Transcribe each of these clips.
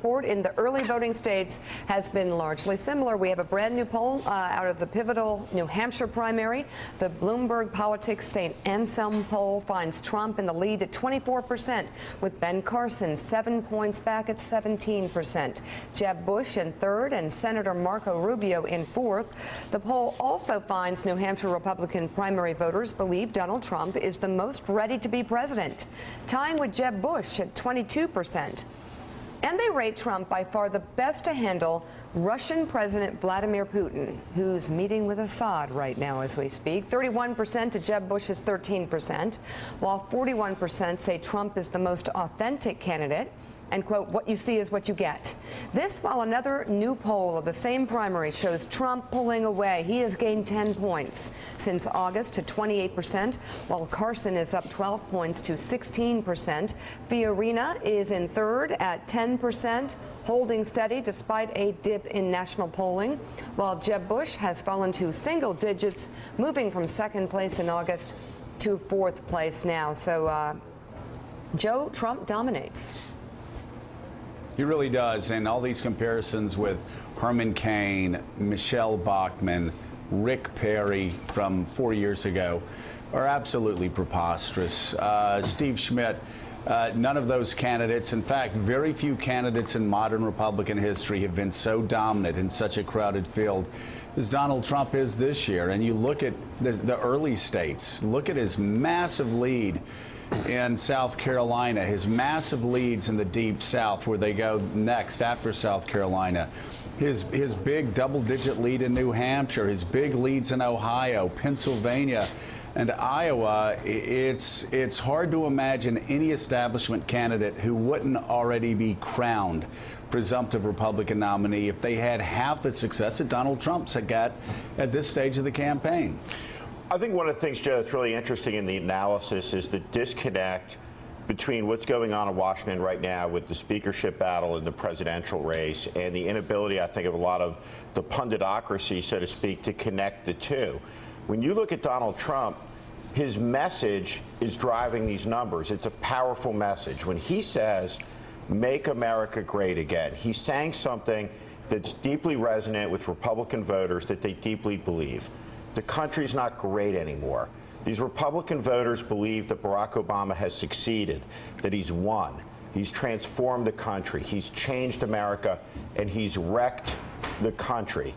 report in the early voting states has been largely similar. We have a brand new poll out of the pivotal New Hampshire primary. The Bloomberg Politics St. Anselm poll finds Trump in the lead at 24%, with Ben Carson 7 points back at 17%. Jeb Bush in third and Senator Marco Rubio in fourth. The poll also finds New Hampshire Republican primary voters believe Donald Trump is the most ready to be president, tying with Jeb Bush at 22%. And they rate Trump by far the best to handle Russian President Vladimir Putin, who's meeting with Assad right now as we speak. 31% to Jeb Bush's 13%, while 41% say Trump is the most authentic candidate. And, quote, what you see is what you get. This while another new poll of the same primary shows Trump pulling away. He has gained 10 points since August to 28%, while Carson is up 12 points to 16%. Fiorina is in third at 10%, holding steady despite a dip in national polling, while Jeb Bush has fallen to single digits, moving from second place in August to fourth place now. So, Joe, Trump dominates. He really does, and all these comparisons with Herman Cain, Michelle Bachmann, Rick Perry from 4 years ago are absolutely preposterous. Steve Schmidt, none of those candidates, in fact, very few candidates in modern Republican history have been so dominant in such a crowded field as Donald Trump is this year. And you look at the early states, look at his massive lead in South Carolina, his massive leads in the Deep South, where they go next after South Carolina, his big double-digit lead in New Hampshire, his big leads in Ohio, Pennsylvania, and Iowa. It's hard to imagine any establishment candidate who wouldn't already be crowned presumptive Republican nominee if they had half the success that Donald Trump's got at this stage of the campaign. I think one of the things, Joe, that's really interesting in the analysis is the disconnect between what's going on in Washington right now with the speakership battle and the presidential race, and the inability, I think, of a lot of the punditocracy, so to speak, to connect the two. When you look at Donald Trump, his message is driving these numbers. It's a powerful message. When he says, "Make America great again," he's saying something that's deeply resonant with Republican voters that they deeply believe. The country's not great anymore. These Republican voters believe that Barack Obama has succeeded, that he's won. He's transformed the country. He's changed America, and he's wrecked the country.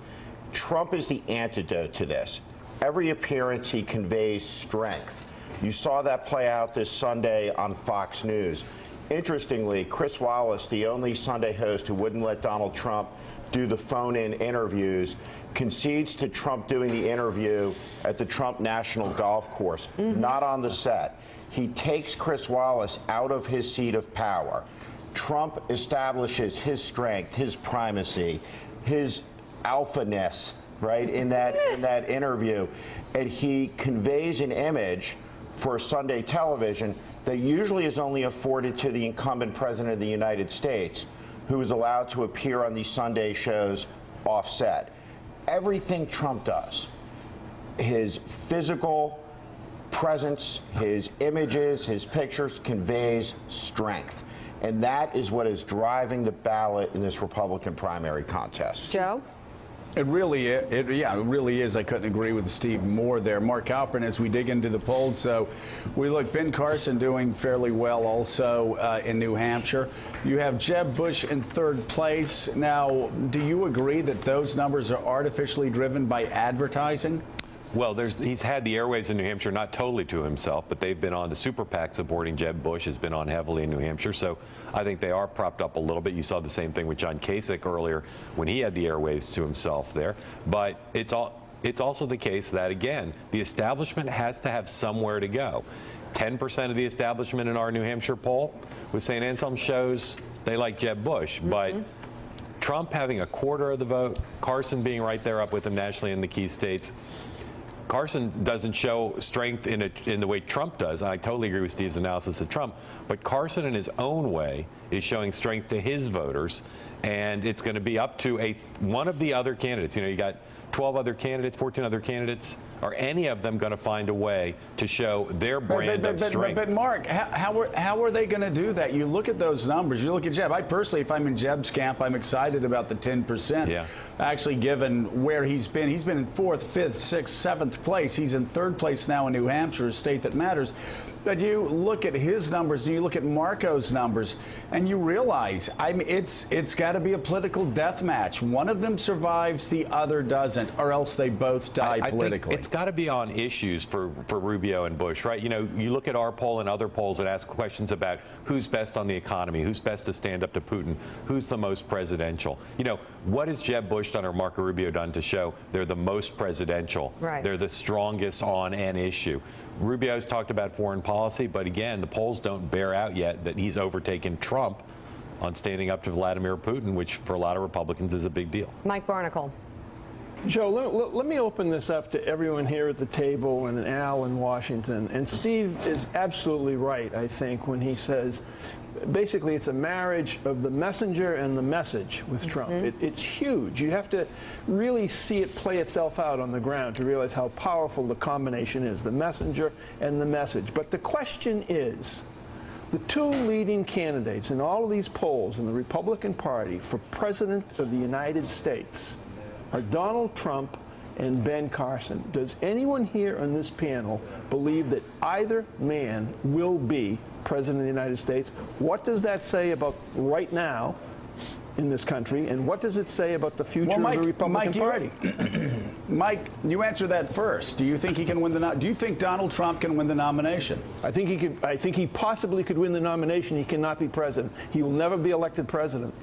Trump is the antidote to this. Every appearance, he conveys strength. You saw that play out this Sunday on Fox News. Interestingly, Chris Wallace, the only Sunday host who wouldn't let Donald Trump do the phone-in interviews, concedes to Trump doing the interview at the Trump National Golf Course, not on the set. He takes Chris Wallace out of his seat of power. Trump establishes his strength, his primacy, his alphaness, right, in that interview. And he conveys an image for Sunday television that usually is only afforded to the incumbent president of the United States, who is allowed to appear on these Sunday shows offset. Everything Trump does, his physical presence, his images, his pictures, conveys strength. And that is what is driving the ballot in this Republican primary contest. Joe? It really is. I couldn't agree with Steve more there. Mark Alperin, as we dig into the polls, so we look, Ben Carson doing fairly well also in New Hampshire. You have Jeb Bush in third place. Now, do you agree that those numbers are artificially driven by advertising? Well, he's had the airwaves in New Hampshire, not totally to himself, but they've been on. The super PAC supporting Jeb Bush has been on heavily in New Hampshire, so I think they are propped up a little bit. You saw the same thing with John Kasich earlier when he had the airwaves to himself there. But it's also the case that, again, the establishment has to have somewhere to go. 10% of the establishment in our New Hampshire poll with St. Anselm shows they like Jeb Bush, but Trump having a quarter of the vote, Carson being right there up with him nationally in the key states. Carson doesn't show strength in the way Trump does. I totally agree with Steve's analysis of Trump, but Carson in his own way is showing strength to his voters, and it's going to be up to one of the other candidates. You know, you got 12 other candidates, 14 other candidates? Are any of them going to find a way to show their brand of strength? But Mark, how are they going to do that? You look at those numbers. You look at Jeb. I personally, if I'm in Jeb's camp, I'm excited about the 10%. Yeah. Actually, given where he's been in 4th, 5th, 6th, 7th place. He's in 3rd place now in New Hampshire, a state that matters. But you look at his numbers and you look at Marco's numbers, and you realize, I mean, it's got to be a political death match. One of them survives, the other doesn't, or else they both die politically. I think it's got to be on issues for Rubio and Bush, right? You know, you look at our poll and other polls that ask questions about who's best on the economy, who's best to stand up to Putin, who's the most presidential. You know, what has Jeb Bush done or Marco Rubio done to show they're the most presidential? Right. They're the strongest on an issue. Rubio's talked about foreign policy, but again, the polls don't bear out yet that he's overtaken Trump on standing up to Vladimir Putin, which for a lot of Republicans is a big deal. Mike Barnicle. Joe, let me open this up to everyone here at the table and Al in Washington. And Steve is absolutely right, I think, when he says basically it's a marriage of the messenger and the message with Trump. It's huge. You have to really see it play itself out on the ground to realize how powerful the combination is, the messenger and the message. But the question is, the two leading candidates in all of these polls in the Republican Party for President of the United States are Donald Trump and Ben Carson. Does anyone here on this panel believe that either man will be President of the United States? What does that say about right now in this country, and what does it say about the future of the Republican Party? Mike, you answer that first. Do you think he can win the? Do you think Donald Trump can win the nomination? I think he could. I think he possibly could win the nomination. He cannot be president. He will never be elected president.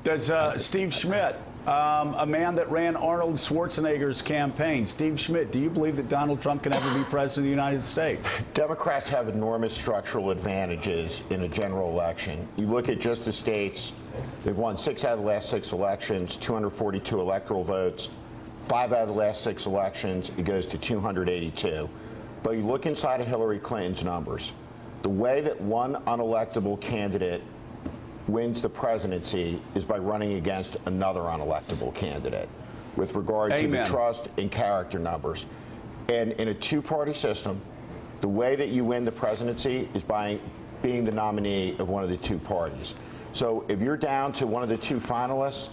Does Steve Schmidt, a man that ran Arnold Schwarzenegger's campaign, Steve Schmidt, do you believe that Donald Trump can ever be president of the United States? Democrats have enormous structural advantages in a general election. You look at just the states, they've won 6 out of the last 6 elections, 242 electoral votes. 5 out of the last 6 elections, it goes to 282. But you look inside of Hillary Clinton's numbers, the way that one unelectable candidate wins the presidency is by running against another unelectable candidate with regard to the trust and character numbers. And in a two-party system, the way that you win the presidency is by being the nominee of one of the two parties. So if you're down to one of the two finalists,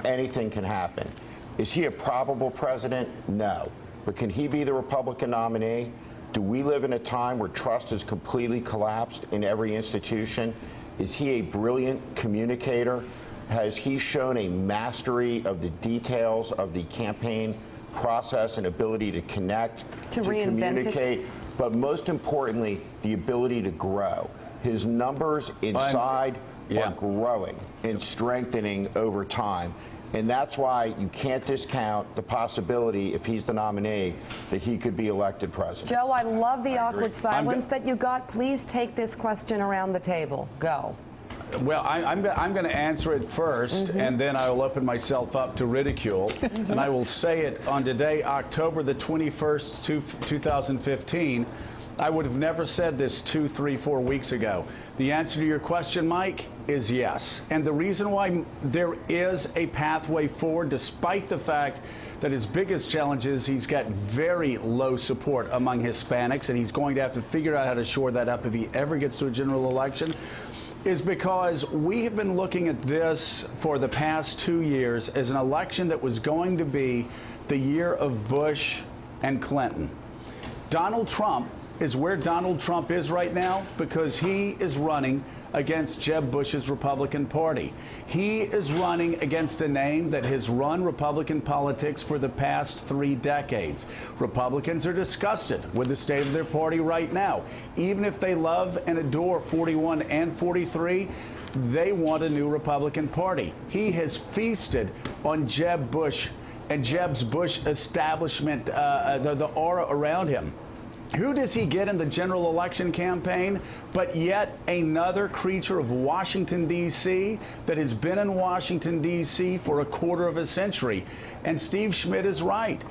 anything can happen. Is he a probable president? No. But can he be the Republican nominee? Do we live in a time where trust has completely collapsed in every institution? Is he a brilliant communicator? Has he shown a mastery of the details of the campaign process and ability to connect, to communicate, but most importantly, the ability to grow? His numbers inside are growing and strengthening over time. And that's why you can't discount the possibility, if he's the nominee, that he could be elected president. Joe, I love the awkward silence that you got. Please take this question around the table. Go. Well, I'm going to answer it first, and then I will open myself up to ridicule. And I will say it on today, October the 21st, 2015. I would have never said this 2, 3, 4 weeks ago. The answer to your question, Mike, is yes. And the reason why there is a pathway forward, despite the fact that his biggest challenge is he's got very low support among Hispanics, and he's going to have to figure out how to shore that up if he ever gets to a general election, is because we have been looking at this for the past 2 years as an election that was going to be the year of Bush and Clinton. Donald Trump is where Donald Trump is right now because he is running against Jeb Bush's Republican Party. He is running against a name that has run Republican politics for the past 3 decades. Republicans are disgusted with the state of their party right now. Even if they love and adore 41 and 43, they want a new Republican Party. He has feasted on Jeb Bush and Jeb's Bush establishment, the aura around him. Who does he get in the general election campaign but yet another creature of Washington, D.C. that has been in Washington, D.C. for a quarter of a century? And Steve Schmidt is right.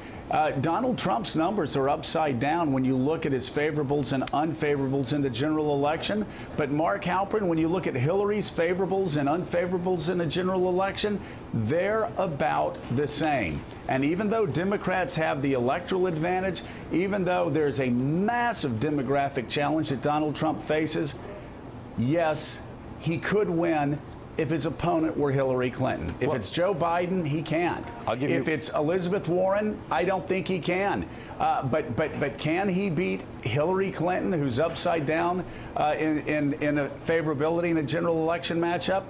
Donald Trump's numbers are upside down when you look at his favorables and unfavorables in the general election. But Mark Halperin, when you look at Hillary's favorables and unfavorables in the general election, they're about the same. And even though Democrats have the electoral advantage, even though there's a massive demographic challenge that Donald Trump faces, yes, he could win if his opponent were Hillary Clinton. If it's Joe Biden, he can't. If it's Elizabeth Warren, I don't think he can. But can he beat Hillary Clinton, who's upside down in a favorability in a general election matchup?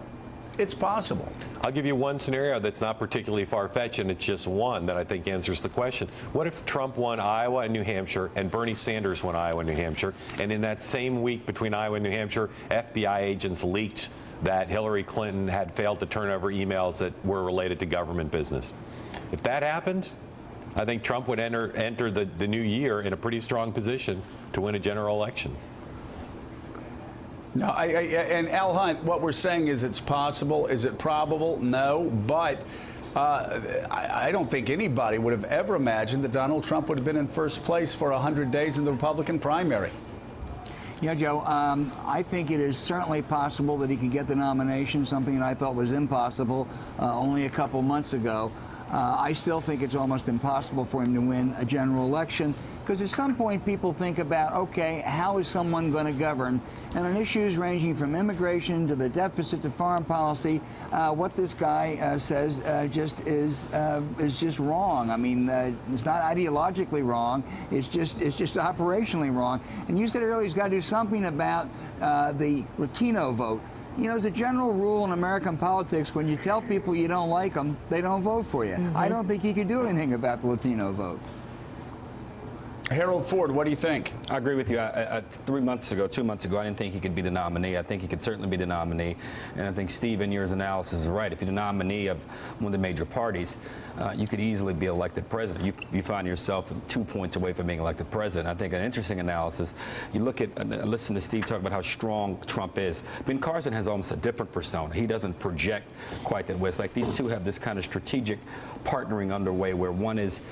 It's possible. I'll give you one scenario that's not particularly far-fetched, and it's just one that I think answers the question. What if Trump won Iowa and New Hampshire, and Bernie Sanders won Iowa and New Hampshire, and in that same week between Iowa and New Hampshire, FBI agents leaked that Hillary Clinton had failed to turn over emails that were related to government business? If that happened, I think Trump would enter the new year in a pretty strong position to win a general election. No, and Al Hunt, what we're saying is it's possible. Is it probable? No, but I don't think anybody would have ever imagined that Donald Trump would have been in first place for 100 days in the Republican primary. Yeah, Joe, I think it is certainly possible that he could get the nomination, something that I thought was impossible only a couple months ago. I still think it's almost impossible for him to win a general election, because at some point people think about, okay, how is someone going to govern? And on issues ranging from immigration to the deficit to foreign policy, what this guy says is just wrong. I mean, it's not ideologically wrong. It's just operationally wrong. And you said earlier he's got to do something about the Latino vote. You know, as a general rule in American politics, when you tell people you don't like them, they don't vote for you. Mm-hmm. I don't think he could do anything about the Latino vote. Harold Ford, what do you think? I agree with you. 2 months ago, I didn't think he could be the nominee. I think he could certainly be the nominee. And I think, Steve, in your analysis is right. If you're the nominee of one of the major parties, you could easily be elected president. You find yourself 2 points away from being elected president. I think an interesting analysis, you look at, listen to Steve talk about how strong Trump is. Ben Carson has almost a different persona. He doesn't project quite that way. It's like these two have this kind of strategic partnering underway where one is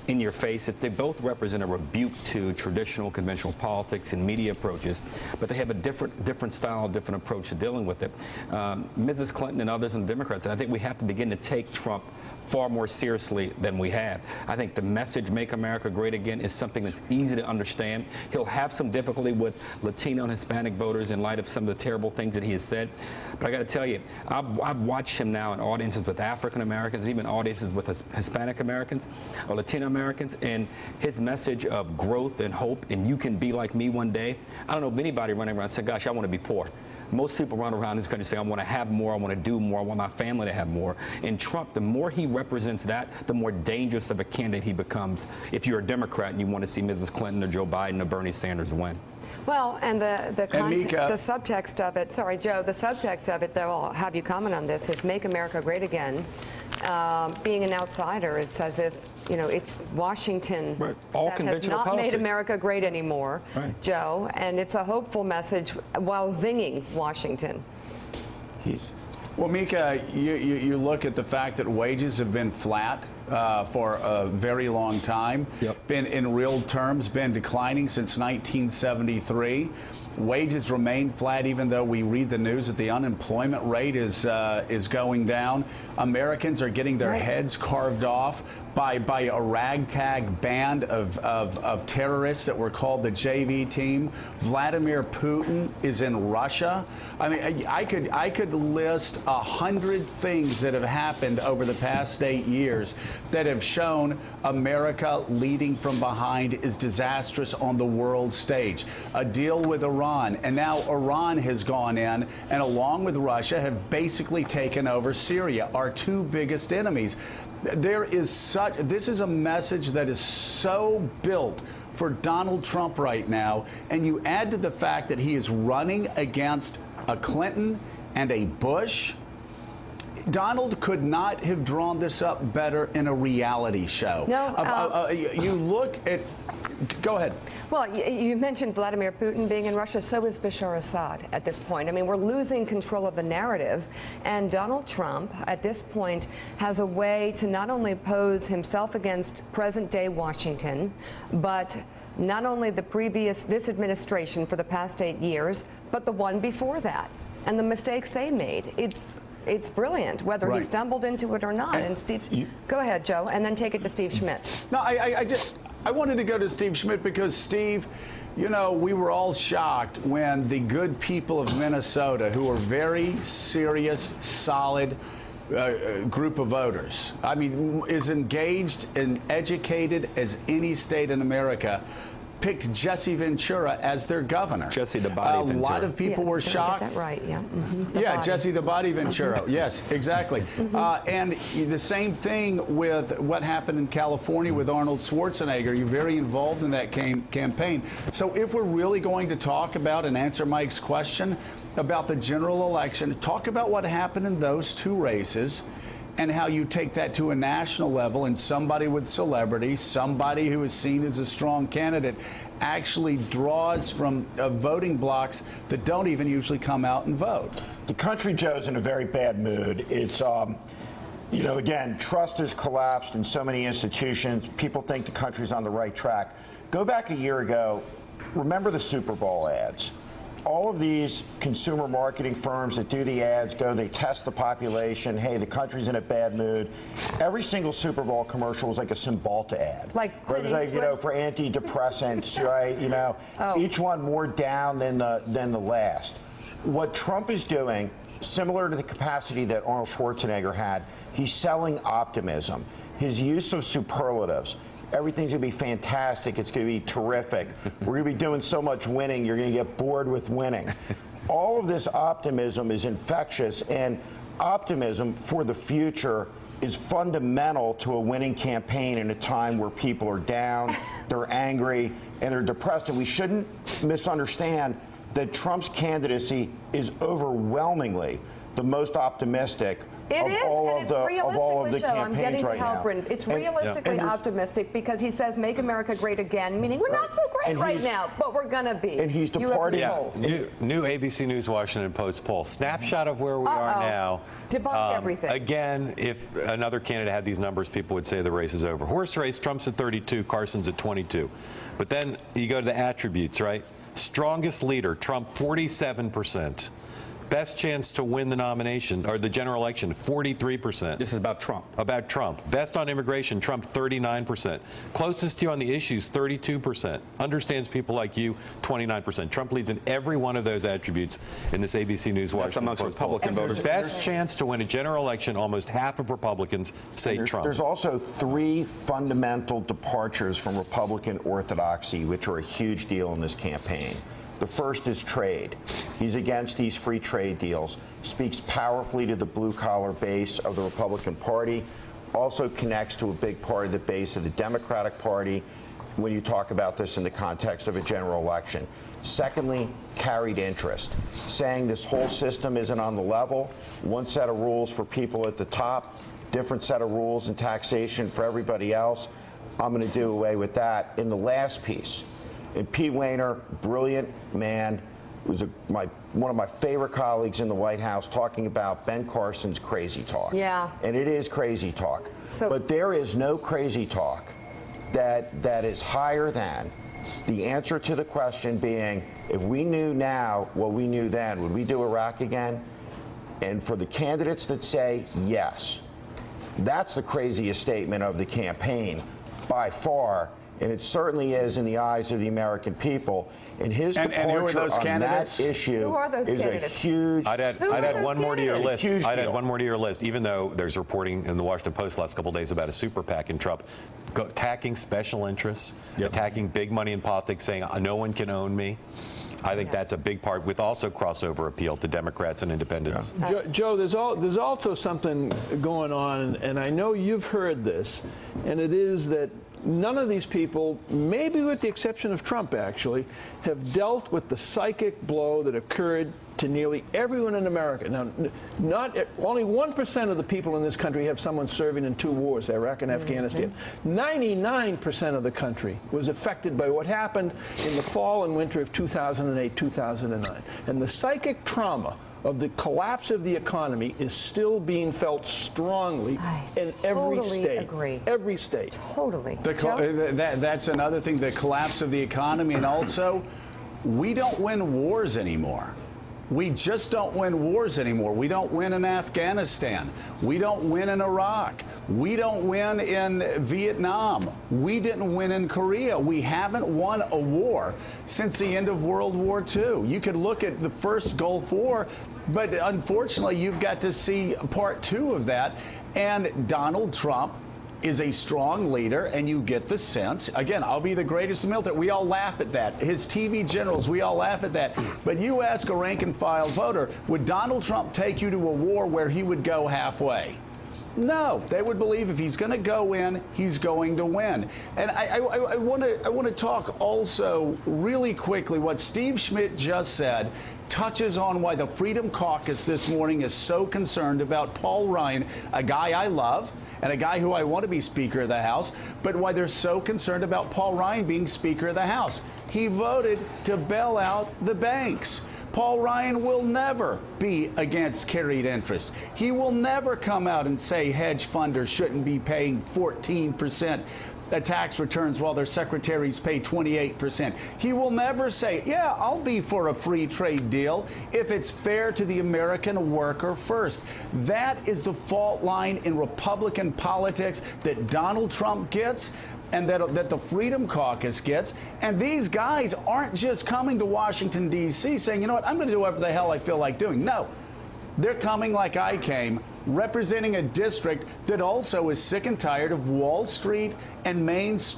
in your face. They both represent a rebuke to traditional conventional politics and media approaches, but they have a different style, different approach to dealing with it. Mrs. Clinton and others and Democrats, and I think we have to begin to take Trump far more seriously than we have. I think the message, Make America Great Again, is something that's easy to understand. He'll have some difficulty with Latino and Hispanic voters in light of some of the terrible things that he has said. But I got to tell you, I've watched him now in audiences with African Americans, even audiences with Hispanic Americans or Latino Americans, and his message of growth and hope and you can be like me one day. I don't know of anybody running around saying, gosh, I want to be poor. Most people run around this country saying, I want to have more, I want to do more, I want my family to have more. And Trump, the more he represents that, the more dangerous of a candidate he becomes if you're a Democrat and you want to see Mrs. Clinton or Joe Biden or Bernie Sanders win. Well, and the subtext of it, sorry, Joe, the subtext of it, though, I'll have you comment on this, is Make America Great Again. Being an outsider, it's as if, you know, it's Washington that has not made America great anymore, Joe, and it's a hopeful message while zinging Washington. Well, Mika, you look at the fact that wages have been flat for a very long time, been in real terms, been declining since 1973. Wages remain flat, even though we read the news that the unemployment rate is going down. Americans are getting their heads carved off by a ragtag band of terrorists that were called the JV team. Vladimir Putin is in Russia. I mean, I could list 100 things that have happened over the past 8 years that have shown America leading from behind is disastrous on the world stage. A deal with Iran, and now Iran has gone in and along with Russia have basically taken over Syria, our two biggest enemies. This is a message that is so built for Donald Trump right now, and you add to the fact that he is running against a Clinton and a Bush. Donald could not have drawn this up better in a reality show. No. You look at. Go ahead. Well, you mentioned Vladimir Putin being in Russia. So is Bashar Assad at this point. I mean, we're losing control of the narrative. And Donald Trump, at this point, has a way to not only pose himself against present-day Washington, but not only this administration for the past 8 years, but the one before that, and the mistakes they made. It's brilliant, whether he stumbled into it or not. And Steve, go ahead, Joe, and then take it to Steve Schmidt. No, I wanted to go to Steve Schmidt because, Steve, you know, we were all shocked when the good people of Minnesota, who are very serious, solid group of voters, I mean, as engaged and educated as any state in America, picked Jesse Ventura as their governor. Jesse the Body Ventura. A lot of people were shocked. Get that right, yeah. Jesse the Body Ventura. Yes, exactly. And the same thing with what happened in California with Arnold Schwarzenegger. You're very involved in that campaign. So if we're really going to talk about and answer Mike's question about the general election, talk about what happened in those two races and how you take that to a national level, and somebody with celebrity, somebody who is seen as a strong candidate, actually draws from voting blocks that don't even usually come out and vote. The country, Joe's in a very bad mood. It's, you know, again, trust has collapsed in so many institutions. People think the country's on the right track. Go back a year ago, remember the Super Bowl ads. All of these consumer marketing firms that do the ads they test the population. Hey, the country's in a bad mood. Every single Super Bowl commercial was like a Cymbalta ad. Like you know, for antidepressants, right? You know, each one more down than the last. What Trump is doing, similar to the capacity that Arnold Schwarzenegger had, he's selling optimism. His use of superlatives. Everything's going to be fantastic. It's going to be terrific. We're going to be doing so much winning, you're going to get bored with winning. All of this optimism is infectious, and optimism for the future is fundamental to a winning campaign in a time where people are down, they're angry, and they're depressed. And we shouldn't misunderstand that Trump's candidacy is overwhelmingly the most optimistic It is, and it's realistically so. I'm getting to right now. Halpern. It's realistically optimistic because he says, make America great again, meaning we're not so great right now, but we're going to be. And he's departing. New ABC News Washington Post poll. Snapshot of where we are now. Debunk everything. Again, if another candidate had these numbers, people would say the race is over. Horse race, Trump's at 32, Carson's at 22. But then you go to the attributes, right? Strongest leader, Trump, 47%. Best chance to win the nomination, or the general election, 43%. This is about Trump. About Trump. Best on immigration, Trump, 39%. Closest to you on the issues, 32%. Understands people like you, 29%. Trump leads in every one of those attributes in this ABC News Washington amongst Post Republican poll. voters. Best chance to win a general election, almost half of Republicans say Trump. There's also 3 fundamental departures from Republican orthodoxy, which are a huge deal in this campaign. The first is trade. He's against these free trade deals, speaks powerfully to the blue-collar base of the Republican Party, also connects to a big part of the base of the Democratic Party when you talk about this in the context of a general election. Secondly, carried interest, saying this whole system isn't on the level, one set of rules for people at the top, different set of rules and taxation for everybody else. I'm going to do away with that. In the last piece, and Pete Wehner, brilliant man, was one of my favorite colleagues in the White House, talking about Ben Carson's crazy talk. Yeah. And it is crazy talk. But there is no crazy talk that is higher than the answer to the question being, if we knew now what we knew then, would we do Iraq again? And for the candidates that say yes, that's the craziest statement of the campaign by far. And it certainly is in the eyes of the American people. And his departure on that issue is a huge. I'd add one more to your list. I'd add one more to your list, even though there's reporting in the Washington Post the last couple of days about a super PAC in Trump attacking special interests, attacking big money in politics, saying no one can own me. I think that's a big part, with also crossover appeal to Democrats and independents. Joe, there's also something going on, and I know you've heard this, and it is that none of these people, maybe with the exception of Trump actually, have dealt with the psychic blow that occurred to nearly everyone in America. Now, only 1% of the people in this country have someone serving in 2 wars, Iraq and Afghanistan. 99% of the country was affected by what happened in the fall and winter of 2008, 2009. And the psychic trauma of the collapse of the economy is still being felt strongly in every state. Agree. Every state. Totally. That's another thing, the collapse of the economy, and also, we don't win wars anymore. We just don't win wars anymore. We don't win in Afghanistan. We don't win in Iraq. We don't win in Vietnam. We didn't win in Korea. We haven't won a war since the end of World War II. You could look at the first Gulf War, but unfortunately, you've got to see part 2 of that. And Donald Trump is a strong leader, and you get the sense, again, I'll be the greatest in the military. We all laugh at that. His TV generals, we all laugh at that. But you ask a rank-and-file voter, would Donald Trump take you to a war where he would go halfway? No, they would believe if he's going to go in, he's going to win. And I want to talk also really quickly what Steve Schmidt just said touches on why the Freedom Caucus this morning is so concerned about Paul Ryan, a guy I love, and a guy who I want to be Speaker of the House, but why they're so concerned about Paul Ryan being Speaker of the House. He voted to bail out the banks. Paul Ryan will never be against carried interest. He will never come out and say hedge funders shouldn't be paying 14% tax returns while their secretaries pay 28%. He will never say, yeah, I'll be for a free trade deal if it's fair to the American worker first. That is the fault line in Republican politics that Donald Trump gets and that the Freedom Caucus gets. And these guys aren't just coming to Washington, D.C. saying, you know what, I'm going to do whatever the hell I feel like doing. No, they're coming like I came, representing a district that also is sick and tired of Wall Street and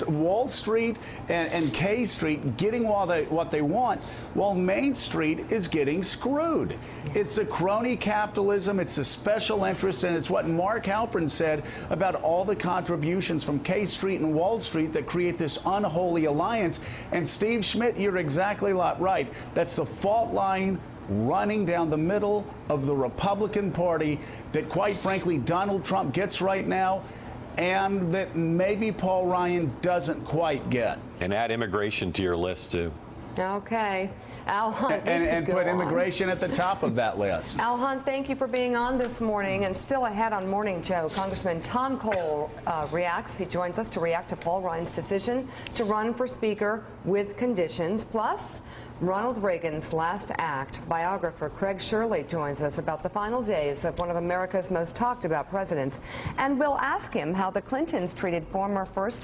Wall Street and K Street getting what they want, while Main Street is getting screwed. It's the crony capitalism, it's the special interests, and it's what Mark Halperin said about all the contributions from K Street and Wall Street that create this unholy alliance. And Steve Schmidt, you're exactly right. That's the fault line running down the middle of the Republican Party that, quite frankly, Donald Trump gets right now, and that maybe Paul Ryan doesn't quite get. And add immigration to your list, too. Okay. Al Hunt. And put immigration at the top of that list. Al Hunt, thank you for being on this morning. And still ahead on Morning Joe, Congressman Tom Cole reacts. He joins us to react to Paul Ryan's decision to run for Speaker with conditions. Plus, Ronald Reagan's last act. Biographer Craig Shirley joins us about the final days of one of America's most talked about presidents. And we'll ask him how the Clintons treated former First Lady